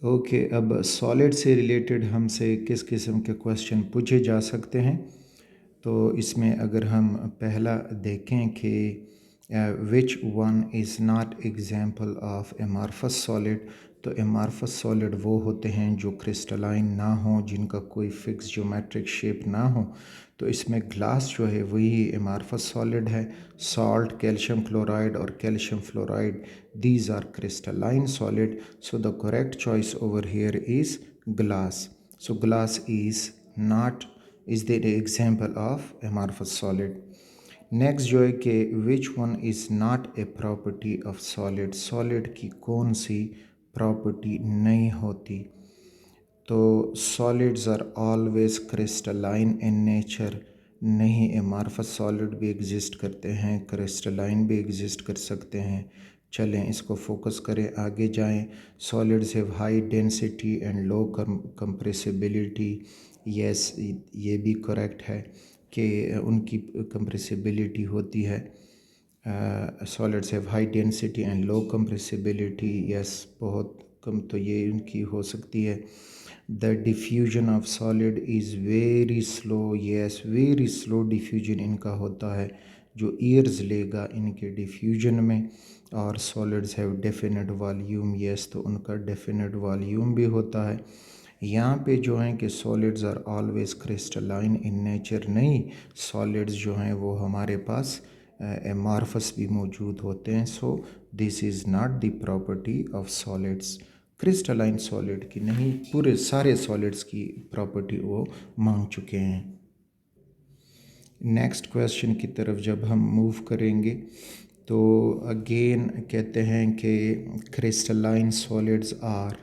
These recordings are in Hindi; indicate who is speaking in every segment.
Speaker 1: ओके, अब सॉलिड से रिलेटेड हमसे किस किस्म के क्वेश्चन पूछे जा सकते हैं। तो इसमें अगर हम पहला देखें कि which one is not example of amorphous solid, तो एमार्फस सॉलिड वो होते हैं जो क्रिस्टलाइन ना हो, जिनका कोई फिक्स ज्योमेट्रिक शेप ना हो। तो इसमें ग्लास जो है वही एमार्फस सॉलिड है। सॉल्ट, कैल्शियम क्लोराइड और calcium fluoride, these are crystalline solid, so the correct choice over here is glass. So glass is not is the example of amorphous solid. Next जो है कि which one is not a property of solid, solid की कौन सी प्रॉपर्टी नहीं होती। तो solids are always crystalline in nature, नहीं एमार्फस सॉलिड भी एग्जिस्ट करते हैं, क्रिस्टलाइन भी एग्जिस्ट कर सकते हैं। चलें इसको फोकस करें, आगे जाएं। Solids have high density and low compressibility. Yes, ये भी करेक्ट है कि उनकी कंप्रेसिबिलिटी होती है। Solids have high density and low compressibility, yes बहुत कम तो ये उनकी हो सकती है। The diffusion of solid is very slow, yes very slow diffusion इनका होता है, जो ईयर्स लेगा इनके डिफ्यूजन में। और solids have definite volume, yes तो उनका डेफिनेट वॉल्यूम भी होता है। यहाँ पे जो हैं कि solids are always crystalline in nature, नहीं सॉलिड्स जो हैं वो हमारे पास एमार्फस भी मौजूद होते हैं। So this is not the property of solids, crystalline solid की नहीं, पूरे सारे सॉलिड्स की प्रॉपर्टी वो मांग चुके हैं। नेक्स्ट क्वेश्चन की तरफ जब हम मूव करेंगे तो अगेन कहते हैं कि क्रिस्टलाइन सॉलिड्स आर,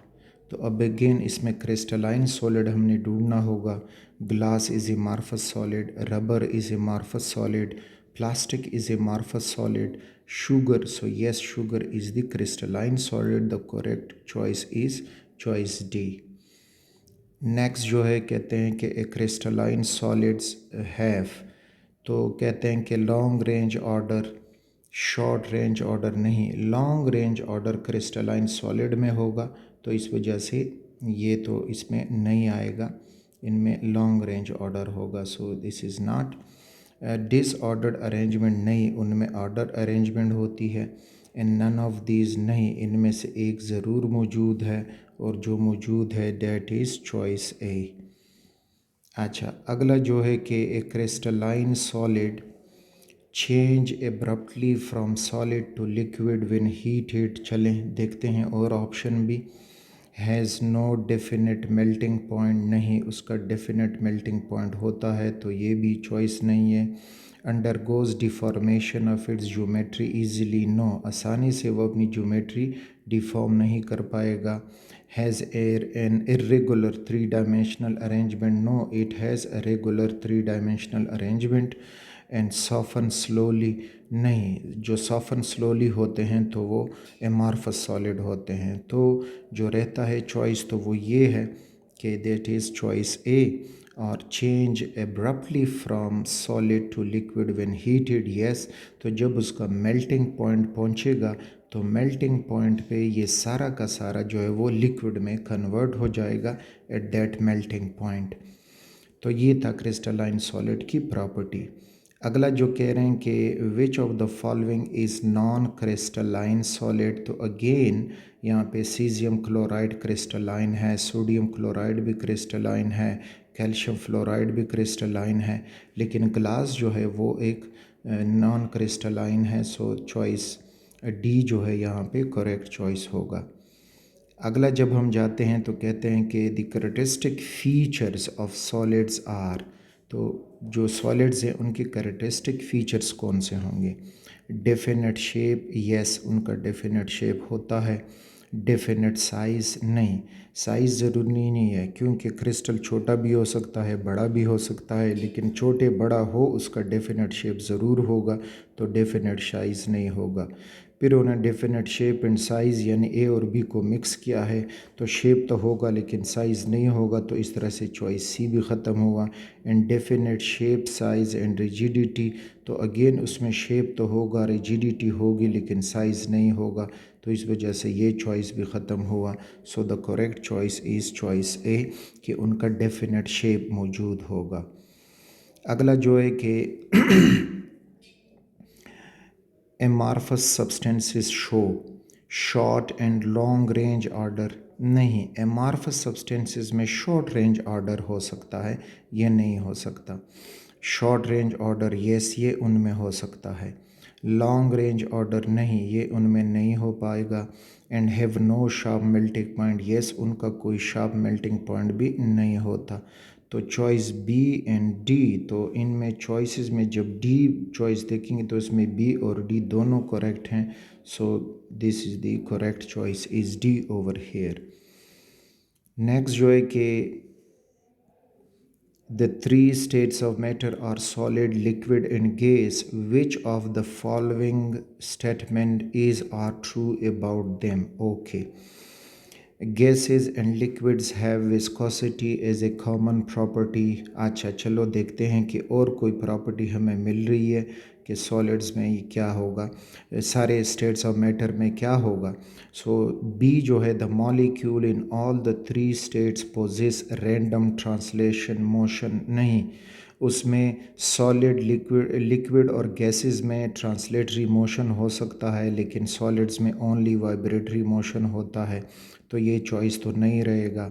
Speaker 1: तो अब अगेन इसमें क्रिस्टलाइन सॉलिड हमने ढूंढना होगा। Glass is amorphous solid, rubber is amorphous solid, plastic is amorphous solid, sugar, so yes sugar is the crystalline solid, the correct choice is choice D. Next जो है कहते हैं कि ए क्रिस्टलाइन सॉलिड्स हैव, तो कहते हैं कि long range order, short range order नहीं, long range order crystalline solid में होगा, तो इस वजह से ये तो इसमें नहीं आएगा, इनमें लॉन्ग रेंज ऑर्डर होगा। So this is not. Disordered arrangement नहीं, उनमें ऑर्डर अरेंजमेंट होती है। एंड नन ऑफ दीज नहीं, इनमें से एक ज़रूर मौजूद है, और जो मौजूद है डेट इज़ चॉइस ए। अच्छा, अगला जो है कि a crystalline solid change abruptly from solid to liquid when heated, चलें देखते हैं और ऑप्शन भी। Has no definite melting point, नहीं उसका डेफिनेट मेल्टिंग पॉइंट होता है, तो ये भी चॉइस नहीं है। Undergoes deformation of its geometry easily, no आसानी से वो अपनी ज्योमेट्री डिफॉर्म नहीं कर पाएगा। Has an irregular three dimensional arrangement, no it has a regular three dimensional arrangement. And soften slowly, नहीं जो सॉफन स्लोली होते हैं तो वो एमार्फस सॉलिड होते हैं। तो जो रहता है चॉइस तो वो ये है कि दैट इज़ चॉइस ए। और change abruptly from solid to liquid when heated, yes तो जब उसका मेल्टिंग पॉइंट पहुंचेगा तो मेल्टिंग पॉइंट पे ये सारा का सारा जो है वो लिक्विड में कन्वर्ट हो जाएगा एट दैट मेल्टिंग पॉइंट। तो ये था क्रिस्टलाइन सॉलिड की प्रॉपर्टी। अगला जो कह रहे हैं कि which of the following is non crystalline solid, तो अगेन यहाँ पे सीजियम क्लोराइड क्रिस्टलाइन है, सोडियम क्लोराइड भी क्रिस्टलाइन है, कैल्शियम फ्लोराइड भी क्रिस्टलाइन है, लेकिन ग्लास जो है वो एक नॉन क्रिस्टलाइन है। सो चॉइस डी जो है यहाँ पे करेक्ट चॉइस होगा। अगला जब हम जाते हैं तो कहते हैं कि the characteristic features of solids are, तो जो सॉलिड्स हैं उनके करेक्टरिस्टिक फीचर्स कौन से होंगे। डेफिनेट शेप, यस उनका डेफिनेट शेप होता है। डेफिनेट साइज़ नहीं, साइज़ ज़रूरी नहीं है क्योंकि क्रिस्टल छोटा भी हो सकता है बड़ा भी हो सकता है, लेकिन छोटे बड़ा हो उसका डेफिनेट शेप ज़रूर होगा, तो डेफिनेट साइज़ नहीं होगा। फिर उन्हें डेफिनेट शेप एंड साइज़ यानी ए और बी को मिक्स किया है, तो शेप तो होगा लेकिन साइज़ नहीं होगा, तो इस तरह से चॉइस सी भी ख़त्म हुआ। And definite shape size and rigidity, तो अगेन उसमें शेप तो होगा, रिजिडिटी होगी लेकिन साइज़ नहीं होगा, तो इस वजह से ये चॉइस भी ख़त्म हुआ। So the correct choice is choice A कि उनका डेफिनेट शेप मौजूद होगा। अगला जो है कि amorphous substances show short and long range order। नहीं, amorphous substances में short range order हो सकता है, ये नहीं हो सकता। short range order yes, ये उनमें हो सकता है। long range order नहीं, ये उनमें नहीं हो पाएगा। and have no sharp melting point yes, उनका कोई sharp melting point भी नहीं होता। तो चॉइस बी एंड डी, तो इनमें चॉइसेस में जब डी चॉइस देखेंगे तो इसमें बी और डी दोनों करेक्ट हैं। So this is the correct choice is D over here. Next जो है कि the three states of matter are solid, liquid and gas. Which of the following statement is or true about them? Okay. Gases and liquids have viscosity as a common property। अच्छा चलो देखते हैं कि और कोई प्रॉपर्टी हमें मिल रही है कि सॉलिड्स में ये क्या होगा, सारे स्टेट्स ऑफ मैटर में क्या होगा। सो बी जो है the molecule in all the three states possess random translation motion. नहीं, उसमें सॉलिड लिक्विड और गैसेस में ट्रांसलेटरी मोशन हो सकता है, लेकिन सॉलिड्स में ओनली वाइब्रेटरी मोशन होता है, तो ये चॉइस तो नहीं रहेगा।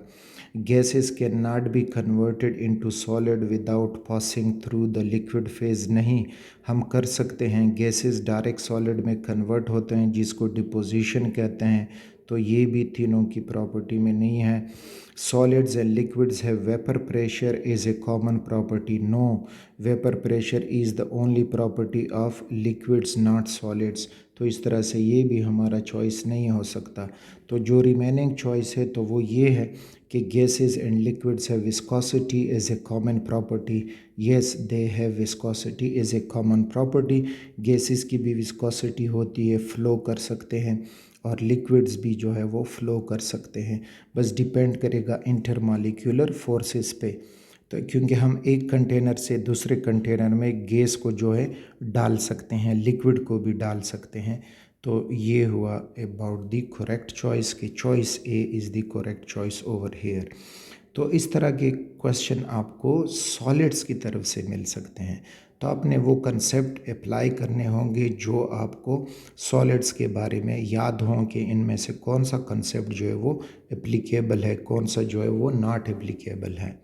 Speaker 1: Gases can not be converted into solid without passing through the liquid phase. नहीं, हम कर सकते हैं, गैसेस डायरेक्ट सॉलिड में कन्वर्ट होते हैं जिसको डिपोजिशन कहते हैं, तो ये भी तीनों की प्रॉपर्टी में नहीं है। Solids and liquids have vapor pressure is a common property। No, vapor pressure is the only property of liquids not solids। तो इस तरह से ये भी हमारा चॉइस नहीं हो सकता। तो जो रिमेनिंग चॉइस है तो वो ये है कि gases and liquids have viscosity as a common property। yes, they have viscosity as a common property। gases की भी viscosity होती है, फ्लो कर सकते हैं, और लिक्विड्स भी जो है वो फ़्लो कर सकते हैं, बस डिपेंड करेगा इंटरमॉलिक्यूलर फोर्सेस पे। तो क्योंकि हम एक कंटेनर से दूसरे कंटेनर में गैस को जो है डाल सकते हैं, लिक्विड को भी डाल सकते हैं। तो ये हुआ अबाउट द करेक्ट चॉइस कि choice A is the correct choice over here. तो इस तरह के क्वेश्चन आपको सॉलिड्स की तरफ से मिल सकते हैं, तो आपने वो कंसेप्ट अप्लाई करने होंगे जो आपको सॉलिड्स के बारे में याद हों कि इनमें से कौन सा कंसेप्ट जो है वो एप्लीकेबल है, कौन सा जो है वो नॉट एप्लीकेबल है।